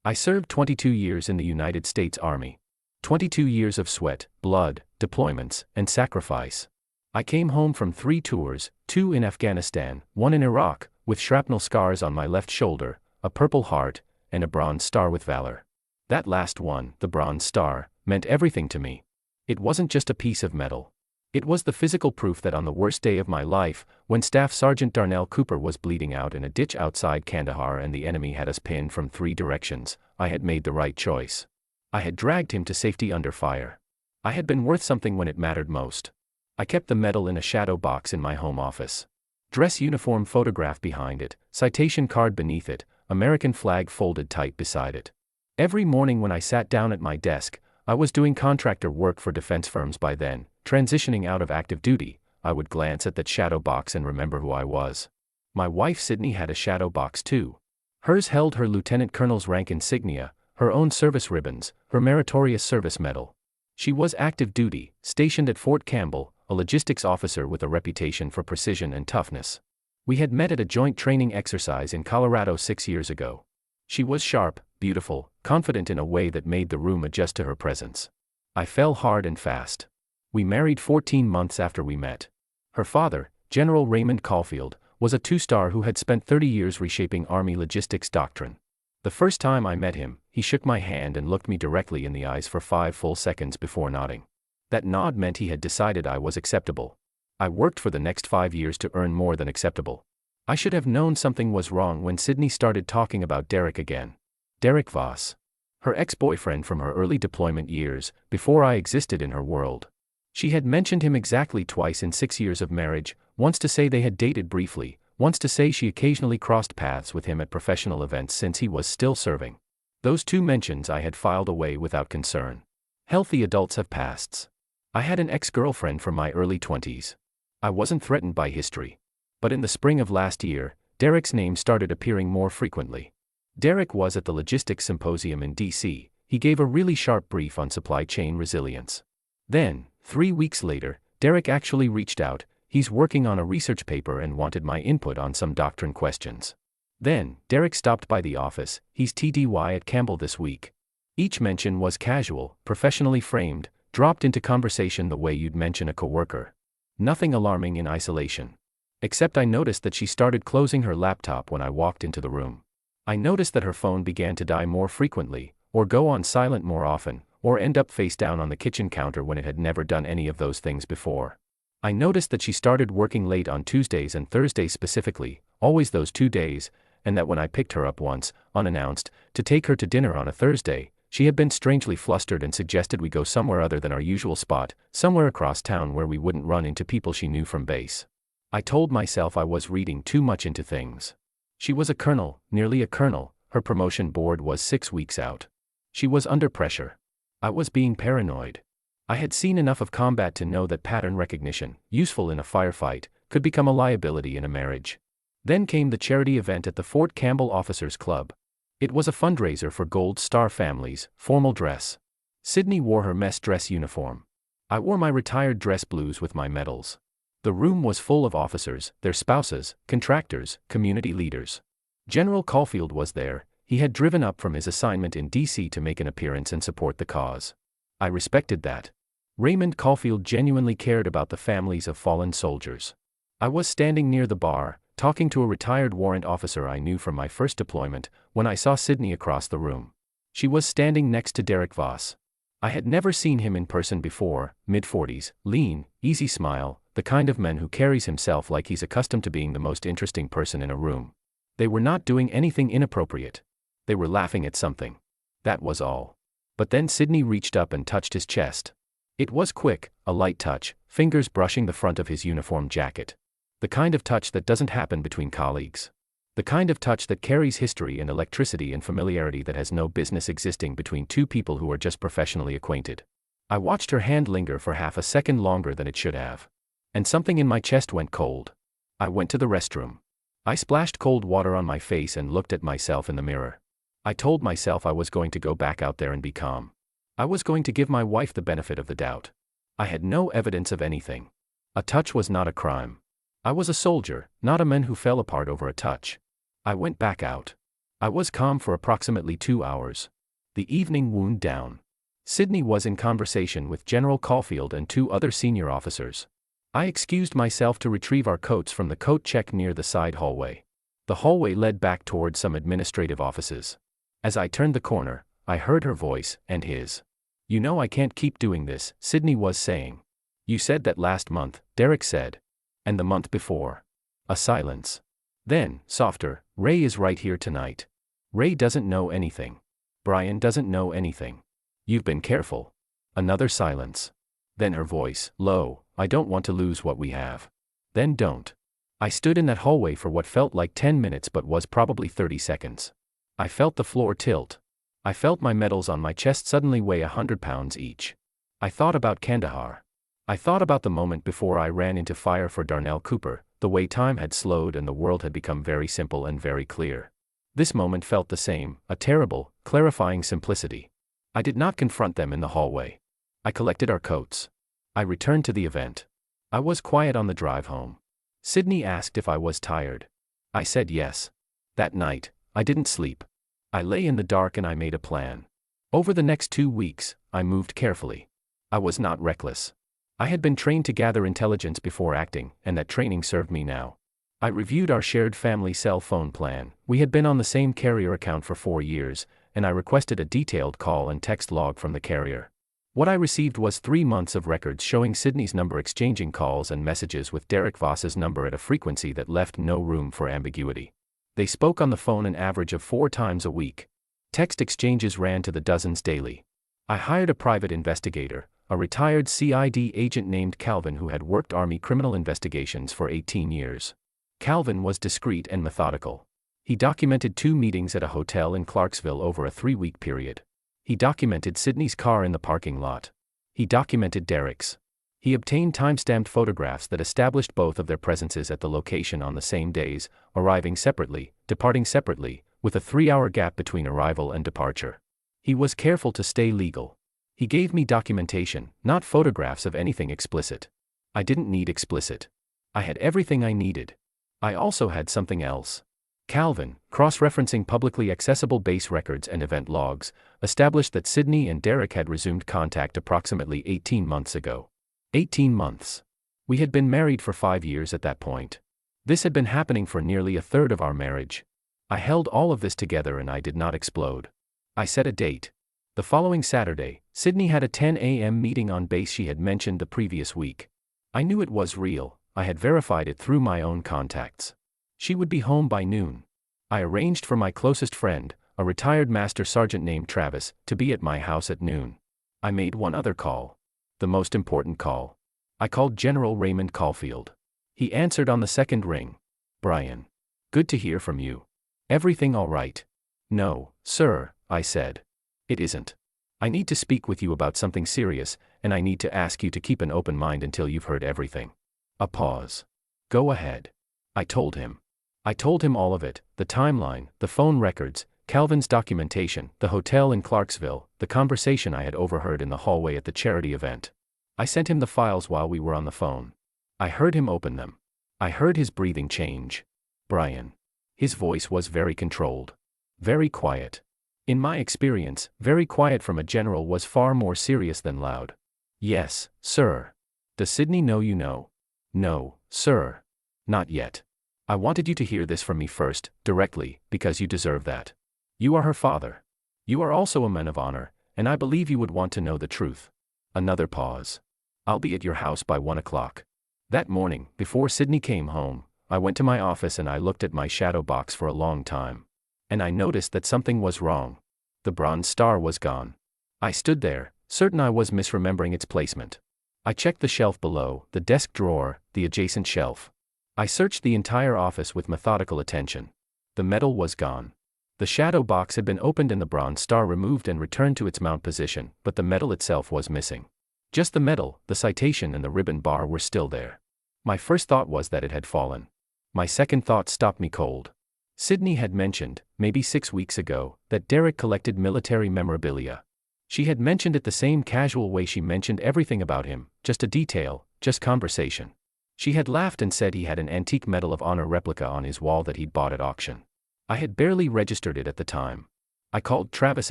I served 22 years in the United States Army. 22 years of sweat, blood, deployments, and sacrifice. I came home from 3 tours, 2 in Afghanistan, 1 in Iraq, with shrapnel scars on my left shoulder, a Purple Heart, and a Bronze Star with Valor. That last one, the Bronze Star, meant everything to me. It wasn't just a piece of metal. It was the physical proof that on the worst day of my life, when Staff Sergeant Darnell Cooper was bleeding out in a ditch outside Kandahar and the enemy had us pinned from 3 directions, I had made the right choice. I had dragged him to safety under fire. I had been worth something when it mattered most. I kept the medal in a shadow box in my home office. Dress uniform photograph behind it, citation card beneath it, American flag folded tight beside it. Every morning when I sat down at my desk, I was doing contractor work for defense firms by then, transitioning out of active duty, I would glance at that shadow box and remember who I was. My wife Sydney had a shadow box too. Hers held her lieutenant colonel's rank insignia, her own service ribbons, her meritorious service medal. She was active duty, stationed at Fort Campbell, a logistics officer with a reputation for precision and toughness. We had met at a joint training exercise in Colorado 6 years ago. She was sharp, beautiful, confident in a way that made the room adjust to her presence. I fell hard and fast. We married 14 months after we met. Her father, General Raymond Caulfield, was a 2-star who had spent 30 years reshaping Army logistics doctrine. The first time I met him, he shook my hand and looked me directly in the eyes for 5 full seconds before nodding. That nod meant he had decided I was acceptable. I worked for the next 5 years to earn more than acceptable. I should have known something was wrong when Sydney started talking about Derek again. Derek Voss. Her ex-boyfriend from her early deployment years, before I existed in her world. She had mentioned him exactly twice in 6 years of marriage, once to say they had dated briefly, once to say she occasionally crossed paths with him at professional events since he was still serving. Those 2 mentions I had filed away without concern. Healthy adults have pasts. I had an ex-girlfriend from my early 20s. I wasn't threatened by history. But in the spring of last year, Derek's name started appearing more frequently. Derek was at the Logistics Symposium in D.C., he gave a really sharp brief on supply chain resilience. Then, 3 weeks later, Derek actually reached out, he's working on a research paper and wanted my input on some doctrine questions. Then, Derek stopped by the office, he's TDY at Campbell this week. Each mention was casual, professionally framed, dropped into conversation the way you'd mention a coworker. Nothing alarming in isolation. Except I noticed that she started closing her laptop when I walked into the room. I noticed that her phone began to die more frequently, or go on silent more often, or end up face down on the kitchen counter when it had never done any of those things before. I noticed that she started working late on Tuesdays and Thursdays specifically, always those 2 days, and that when I picked her up once, unannounced, to take her to dinner on a Thursday, she had been strangely flustered and suggested we go somewhere other than our usual spot, somewhere across town where we wouldn't run into people she knew from base. I told myself I was reading too much into things. She was a colonel, nearly a colonel, her promotion board was 6 weeks out. She was under pressure. I was being paranoid. I had seen enough of combat to know that pattern recognition, useful in a firefight, could become a liability in a marriage. Then came the charity event at the Fort Campbell Officers Club. It was a fundraiser for Gold Star families, formal dress. Sydney wore her mess dress uniform. I wore my retired dress blues with my medals. The room was full of officers, their spouses, contractors, community leaders. General Caulfield was there, he had driven up from his assignment in D.C. to make an appearance and support the cause. I respected that. Raymond Caulfield genuinely cared about the families of fallen soldiers. I was standing near the bar, talking to a retired warrant officer I knew from my first deployment, when I saw Sydney across the room. She was standing next to Derek Voss. I had never seen him in person before, mid-40s, lean, easy smile, the kind of man who carries himself like he's accustomed to being the most interesting person in a room. They were not doing anything inappropriate. They were laughing at something. That was all. But then Sydney reached up and touched his chest. It was quick, a light touch, fingers brushing the front of his uniform jacket. The kind of touch that doesn't happen between colleagues. The kind of touch that carries history and electricity and familiarity that has no business existing between 2 people who are just professionally acquainted. I watched her hand linger for half a second longer than it should have. And something in my chest went cold. I went to the restroom. I splashed cold water on my face and looked at myself in the mirror. I told myself I was going to go back out there and be calm. I was going to give my wife the benefit of the doubt. I had no evidence of anything. A touch was not a crime. I was a soldier, not a man who fell apart over a touch. I went back out. I was calm for approximately 2 hours. The evening wound down. Sydney was in conversation with General Caulfield and 2 other senior officers. I excused myself to retrieve our coats from the coat check near the side hallway. The hallway led back towards some administrative offices. As I turned the corner, I heard her voice and his. "You know I can't keep doing this," Sydney was saying. "You said that last month," Derek said. "And the month before." A silence. Then, softer, "Ray is right here tonight. Ray doesn't know anything. Brian doesn't know anything. You've been careful." Another silence. Then her voice, low, "I don't want to lose what we have." "Then don't." I stood in that hallway for what felt like 10 minutes but was probably 30 seconds. I felt the floor tilt. I felt my medals on my chest suddenly weigh 100 pounds each. I thought about Kandahar. I thought about the moment before I ran into fire for Darnell Cooper, the way time had slowed and the world had become very simple and very clear. This moment felt the same, a terrible, clarifying simplicity. I did not confront them in the hallway. I collected our coats. I returned to the event. I was quiet on the drive home. Sydney asked if I was tired. I said yes. That night, I didn't sleep. I lay in the dark and I made a plan. Over the next 2 weeks, I moved carefully. I was not reckless. I had been trained to gather intelligence before acting, and that training served me now. I reviewed our shared family cell phone plan. We had been on the same carrier account for 4 years, and I requested a detailed call and text log from the carrier. What I received was 3 months of records showing Sydney's number exchanging calls and messages with Derek Voss's number at a frequency that left no room for ambiguity. They spoke on the phone an average of 4 times a week. Text exchanges ran to the dozens daily. I hired a private investigator, a retired CID agent named Calvin who had worked Army criminal investigations for 18 years. Calvin was discreet and methodical. He documented 2 meetings at a hotel in Clarksville over a 3-week period. He documented Sydney's car in the parking lot. He documented Derek's. He obtained time-stamped photographs that established both of their presences at the location on the same days, arriving separately, departing separately, with a 3-hour gap between arrival and departure. He was careful to stay legal. He gave me documentation, not photographs of anything explicit. I didn't need explicit. I had everything I needed. I also had something else. Calvin, cross-referencing publicly accessible base records and event logs, established that Sydney and Derek had resumed contact approximately 18 months ago. 18 months. We had been married for 5 years at that point. This had been happening for nearly a third of our marriage. I held all of this together and I did not explode. I set a date. The following Saturday, Sydney had a 10 a.m. meeting on base she had mentioned the previous week. I knew it was real. I had verified it through my own contacts. She would be home by noon. I arranged for my closest friend, a retired master sergeant named Travis, to be at my house at noon. I made one other call. The most important call. I called General Raymond Caulfield. He answered on the second ring. "Brian. Good to hear from you. Everything all right?" "No, sir," I said. "It isn't. I need to speak with you about something serious, and I need to ask you to keep an open mind until you've heard everything." A pause. "Go ahead." I told him. I told him all of it, the timeline, the phone records, Calvin's documentation, the hotel in Clarksville, the conversation I had overheard in the hallway at the charity event. I sent him the files while we were on the phone. I heard him open them. I heard his breathing change. "Brian." His voice was very controlled. Very quiet. In my experience, very quiet from a general was far more serious than loud. "Yes, sir." "Does Sydney know you know?" "No, sir. Not yet. I wanted you to hear this from me first, directly, because you deserve that. You are her father. You are also a man of honor, and I believe you would want to know the truth." Another pause. "I'll be at your house by 1 o'clock. That morning, before Sydney came home, I went to my office and I looked at my shadow box for a long time. And I noticed that something was wrong. The bronze star was gone. I stood there, certain I was misremembering its placement. I checked the shelf below, the desk drawer, the adjacent shelf. I searched the entire office with methodical attention. The medal was gone. The shadow box had been opened and the bronze star removed and returned to its mount position, but the medal itself was missing. Just the medal, the citation and the ribbon bar were still there. My first thought was that it had fallen. My second thought stopped me cold. Sydney had mentioned, maybe 6 weeks ago, that Derek collected military memorabilia. She had mentioned it the same casual way she mentioned everything about him, just a detail, just conversation. She had laughed and said he had an antique Medal of Honor replica on his wall that he'd bought at auction. I had barely registered it at the time. I called Travis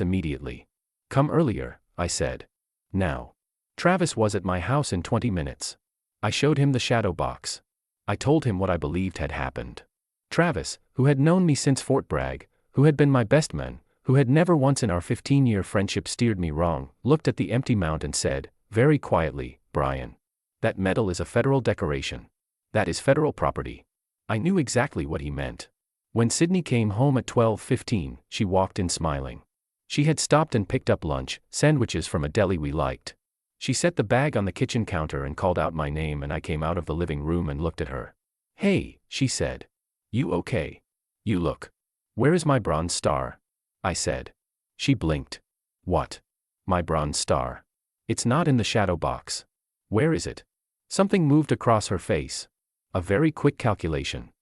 immediately. "Come earlier," I said. Now. Travis was at my house in 20 minutes. I showed him the shadow box. I told him what I believed had happened. Travis, who had known me since Fort Bragg, who had been my best man, who had never once in our 15-year friendship steered me wrong, looked at the empty mount and said, very quietly, "Brian, that medal is a federal decoration. That is federal property." I knew exactly what he meant. When Sydney came home at 12:15, she walked in smiling. She had stopped and picked up lunch, sandwiches from a deli we liked. She set the bag on the kitchen counter and called out my name, and I came out of the living room and looked at her. "Hey," she said. "You okay? You look. Where is my bronze star?" I said. She blinked. "What? My bronze star? It's not in the shadow box. Where is it?" Something moved across her face. A very quick calculation.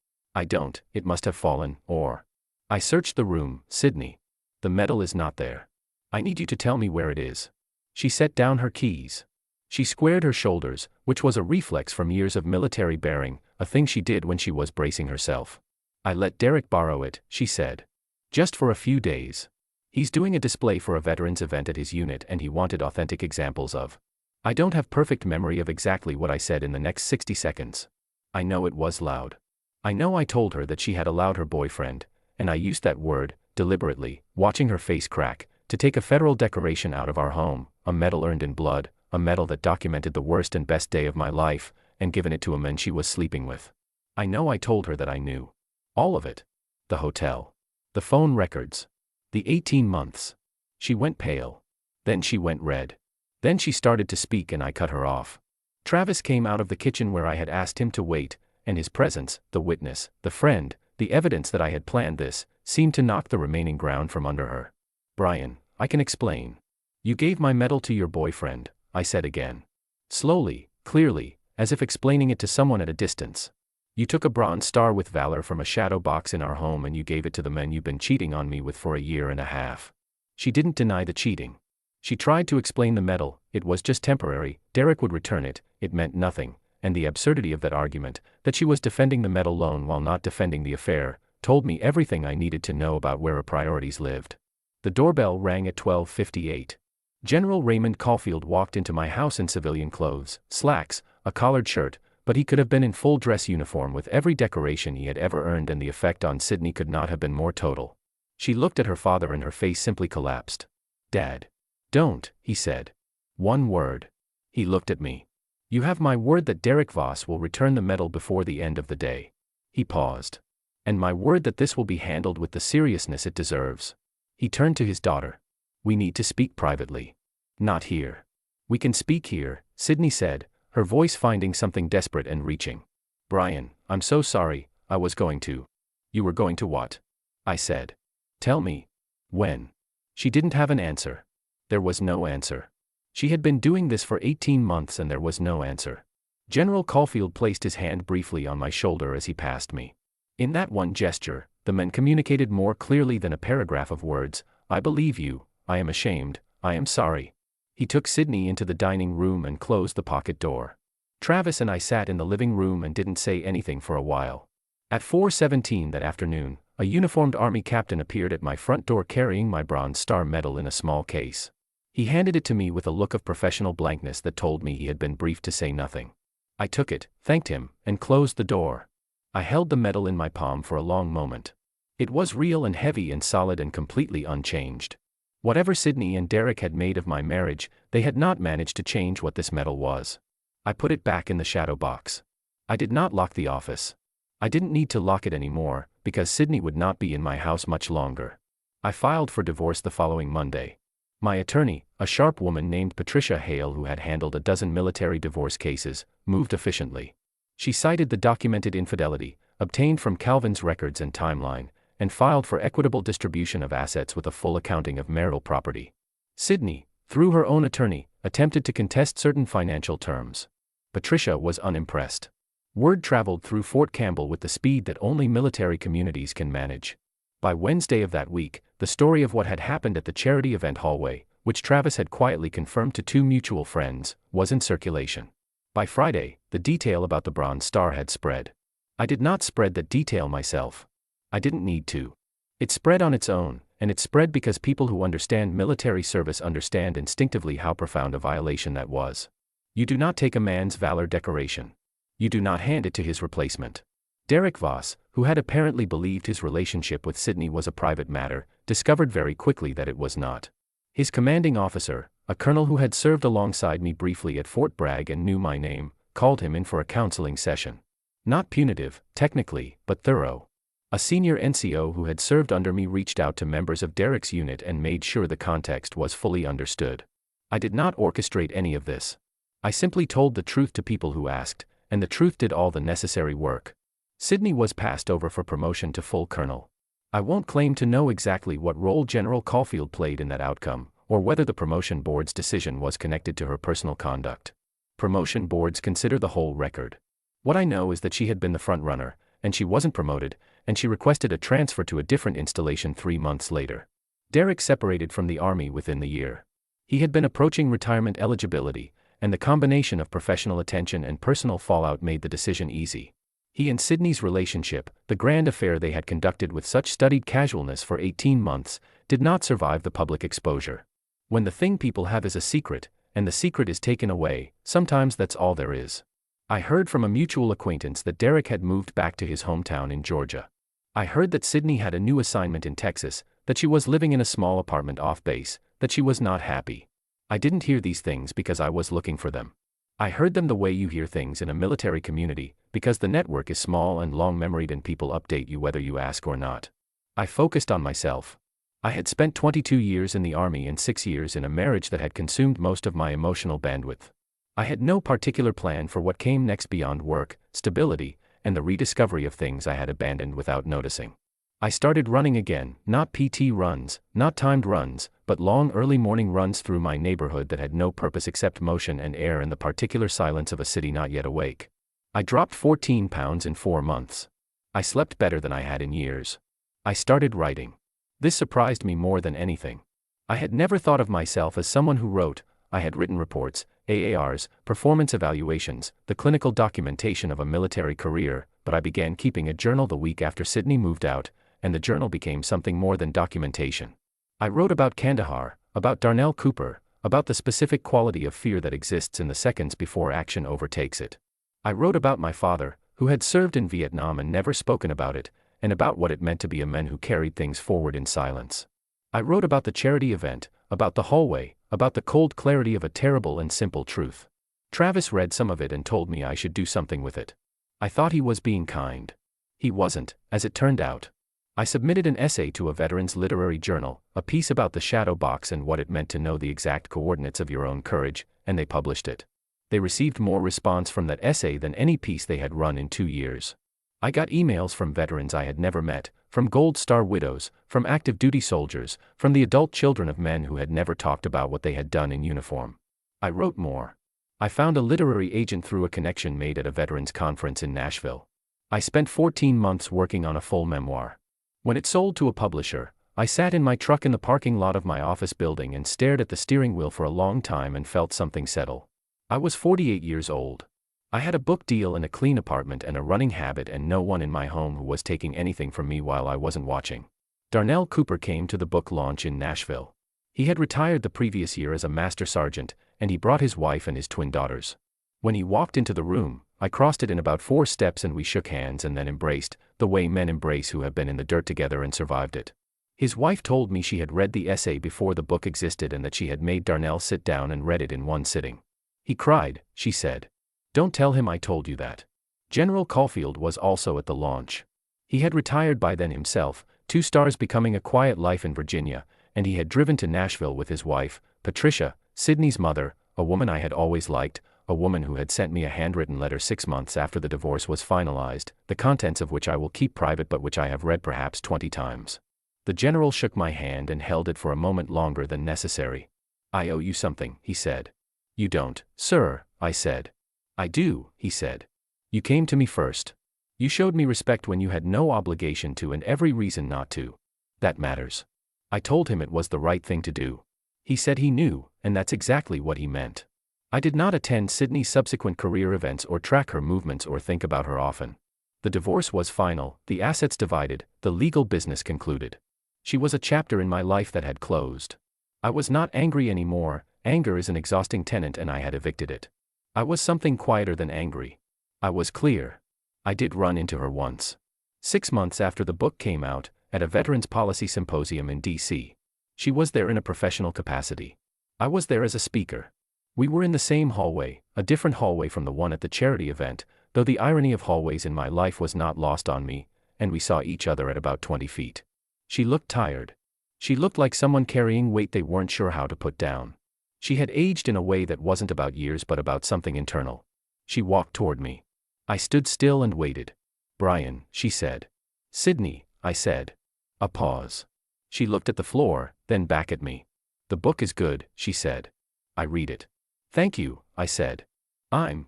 It must have fallen, or. I searched the room. "Sydney. The medal is not there. I need you to tell me where it is." She set down her keys. She squared her shoulders, which was a reflex from years of military bearing, a thing she did when she was bracing herself. "I let Derek borrow it," she said. "Just for a few days. He's doing a display for a veterans event at his unit and he wanted authentic examples of." I don't have perfect memory of exactly what I said in the next 60 seconds. I know it was loud. I know I told her that she had allowed her boyfriend, and I used that word, deliberately, watching her face crack, to take a federal decoration out of our home, a medal earned in blood, a medal that documented the worst and best day of my life, and given it to a man she was sleeping with. I know I told her that I knew. All of it. The hotel. The phone records. The 18 months. She went pale. Then she went red. Then she started to speak and I cut her off. Travis came out of the kitchen where I had asked him to wait, and his presence, the witness, the friend, the evidence that I had planned this, seemed to knock the remaining ground from under her. "Brian, I can explain. You gave my medal to your boyfriend," I said again. Slowly, clearly, as if explaining it to someone at a distance. "You took a bronze star with Valor from a shadow box in our home and you gave it to the man you've been cheating on me with for a year and a half." She didn't deny the cheating. She tried to explain the medal. It was just temporary, Derek would return it, it meant nothing, and the absurdity of that argument, that she was defending the medal loan while not defending the affair, told me everything I needed to know about where her priorities lived. The doorbell rang at 12:58. General Raymond Caulfield walked into my house in civilian clothes, slacks, a collared shirt, but he could have been in full dress uniform with every decoration he had ever earned, and the effect on Sydney could not have been more total. She looked at her father and her face simply collapsed. "Dad. Don't," he said. "One word." He looked at me. "You have my word that Derek Voss will return the medal before the end of the day." He paused. "And my word that this will be handled with the seriousness it deserves." He turned to his daughter. "We need to speak privately." "Not here." "We can speak here," Sydney said, her voice finding something desperate and reaching. "Brian, I'm so sorry, I was going to." "You were going to what?" I said. "Tell me." "When?" She didn't have an answer. There was no answer. She had been doing this for 18 months and there was no answer. General Caulfield placed his hand briefly on my shoulder as he passed me. In that one gesture, the man communicated more clearly than a paragraph of words, "I believe you, I am ashamed, I am sorry." He took Sydney into the dining room and closed the pocket door. Travis and I sat in the living room and didn't say anything for a while. At 4:17 that afternoon, a uniformed army captain appeared at my front door carrying my Bronze Star medal in a small case. He handed it to me with a look of professional blankness that told me he had been briefed to say nothing. I took it, thanked him, and closed the door. I held the medal in my palm for a long moment. It was real and heavy and solid and completely unchanged. Whatever Sydney and Derek had made of my marriage, they had not managed to change what this medal was. I put it back in the shadow box. I did not lock the office. I didn't need to lock it anymore, because Sydney would not be in my house much longer. I filed for divorce the following Monday. My attorney, a sharp woman named Patricia Hale who had handled a dozen military divorce cases, moved efficiently. She cited the documented infidelity, obtained from Calvin's records and timeline, and filed for equitable distribution of assets with a full accounting of marital property. Sydney, through her own attorney, attempted to contest certain financial terms. Patricia was unimpressed. Word traveled through Fort Campbell with the speed that only military communities can manage. By Wednesday of that week, the story of what had happened at the charity event hallway, which Travis had quietly confirmed to two mutual friends, was in circulation. By Friday, the detail about the Bronze Star had spread. I did not spread that detail myself. I didn't need to. It spread on its own, and it spread because people who understand military service understand instinctively how profound a violation that was. You do not take a man's Valor decoration. You do not hand it to his replacement. Derek Voss, who had apparently believed his relationship with Sydney was a private matter, discovered very quickly that it was not. His commanding officer, a colonel who had served alongside me briefly at Fort Bragg and knew my name, called him in for a counseling session. Not punitive, technically, but thorough. A senior NCO who had served under me reached out to members of Derek's unit and made sure the context was fully understood. I did not orchestrate any of this. I simply told the truth to people who asked, and the truth did all the necessary work. Sydney was passed over for promotion to full colonel. I won't claim to know exactly what role General Caulfield played in that outcome, or whether the promotion board's decision was connected to her personal conduct. Promotion boards consider the whole record. What I know is that she had been the front runner, and she wasn't promoted, and she requested a transfer to a different installation 3 months later. Derek separated from the Army within the year. He had been approaching retirement eligibility, and the combination of professional attention and personal fallout made the decision easy. He and Sydney's relationship, the grand affair they had conducted with such studied casualness for 18 months, did not survive the public exposure. When the thing people have is a secret, and the secret is taken away, sometimes that's all there is. I heard from a mutual acquaintance that Derek had moved back to his hometown in Georgia. I heard that Sydney had a new assignment in Texas, that she was living in a small apartment off base, that she was not happy. I didn't hear these things because I was looking for them. I heard them the way you hear things in a military community, because the network is small and long-memoried and people update you whether you ask or not. I focused on myself. I had spent 22 years in the Army and 6 years in a marriage that had consumed most of my emotional bandwidth. I had no particular plan for what came next beyond work, stability, and the rediscovery of things I had abandoned without noticing. I started running again, not PT runs, not timed runs, but long early morning runs through my neighborhood that had no purpose except motion and air and the particular silence of a city not yet awake. I dropped 14 pounds in 4 months. I slept better than I had in years. I started writing. This surprised me more than anything. I had never thought of myself as someone who wrote. I had written reports, AARs, performance evaluations, the clinical documentation of a military career, but I began keeping a journal the week after Sydney moved out, and the journal became something more than documentation. I wrote about Kandahar, about Darnell Cooper, about the specific quality of fear that exists in the seconds before action overtakes it. I wrote about my father, who had served in Vietnam and never spoken about it, and about what it meant to be a man who carried things forward in silence. I wrote about the charity event, about the hallway, about the cold clarity of a terrible and simple truth. Travis read some of it and told me I should do something with it. I thought he was being kind. He wasn't, as it turned out. I submitted an essay to a veterans literary journal, a piece about the shadow box and what it meant to know the exact coordinates of your own courage, and they published it. They received more response from that essay than any piece they had run in 2 years. I got emails from veterans I had never met, from Gold Star widows, from active duty soldiers, from the adult children of men who had never talked about what they had done in uniform. I wrote more. I found a literary agent through a connection made at a veterans conference in Nashville. I spent 14 months working on a full memoir. When it sold to a publisher, I sat in my truck in the parking lot of my office building and stared at the steering wheel for a long time and felt something settle. I was 48 years old. I had a book deal and a clean apartment and a running habit and no one in my home who was taking anything from me while I wasn't watching. Darnell Cooper came to the book launch in Nashville. He had retired the previous year as a master sergeant, and he brought his wife and his twin daughters. When he walked into the room, I crossed it in about 4 steps and we shook hands and then embraced, the way men embrace who have been in the dirt together and survived it. His wife told me she had read the essay before the book existed and that she had made Darnell sit down and read it in one sitting. He cried, she said. Don't tell him I told you that. General Caulfield was also at the launch. He had retired by then himself, 2 stars becoming a quiet life in Virginia, and he had driven to Nashville with his wife, Patricia, Sydney's mother, a woman I had always liked, a woman who had sent me a handwritten letter 6 months after the divorce was finalized, the contents of which I will keep private but which I have read perhaps 20 times. The general shook my hand and held it for a moment longer than necessary. I owe you something, he said. You don't, sir, I said. I do, he said. You came to me first. You showed me respect when you had no obligation to and every reason not to. That matters. I told him it was the right thing to do. He said he knew, and that's exactly what he meant. I did not attend Sydney's subsequent career events or track her movements or think about her often. The divorce was final, the assets divided, the legal business concluded. She was a chapter in my life that had closed. I was not angry anymore. Anger is an exhausting tenant and I had evicted it. I was something quieter than angry. I was clear. I did run into her once. 6 months after the book came out, at a Veterans Policy Symposium in D.C. She was there in a professional capacity. I was there as a speaker. We were in the same hallway, a different hallway from the one at the charity event, though the irony of hallways in my life was not lost on me, and we saw each other at about 20 feet. She looked tired. She looked like someone carrying weight they weren't sure how to put down. She had aged in a way that wasn't about years but about something internal. She walked toward me. I stood still and waited. "Brian," she said. "Sydney," I said. A pause. She looked at the floor, then back at me. "The book is good," she said. "I read it." "Thank you," I said.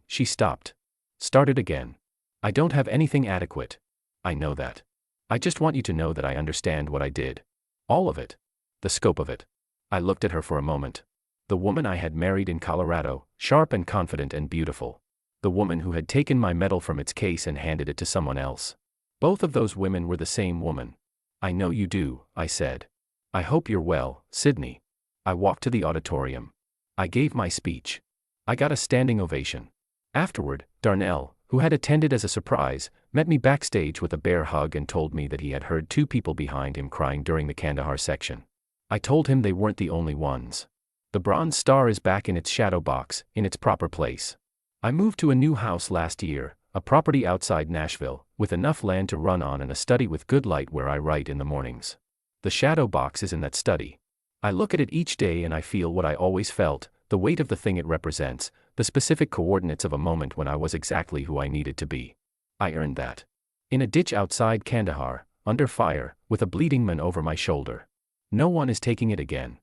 She stopped. Started again. "I don't have anything adequate. I know that. I just want you to know that I understand what I did. All of it. The scope of it." I looked at her for a moment. The woman I had married in Colorado, sharp and confident and beautiful. The woman who had taken my medal from its case and handed it to someone else. Both of those women were the same woman. "I know you do," I said. "I hope you're well, Sydney." I walked to the auditorium. I gave my speech. I got a standing ovation. Afterward, Darnell, who had attended as a surprise, met me backstage with a bear hug and told me that he had heard 2 people behind him crying during the Kandahar section. I told him they weren't the only ones. The Bronze Star is back in its shadow box, in its proper place. I moved to a new house last year, a property outside Nashville, with enough land to run on and a study with good light where I write in the mornings. The shadow box is in that study. I look at it each day and I feel what I always felt, the weight of the thing it represents, the specific coordinates of a moment when I was exactly who I needed to be. I earned that. In a ditch outside Kandahar, under fire, with a bleeding man over my shoulder. No one is taking it again.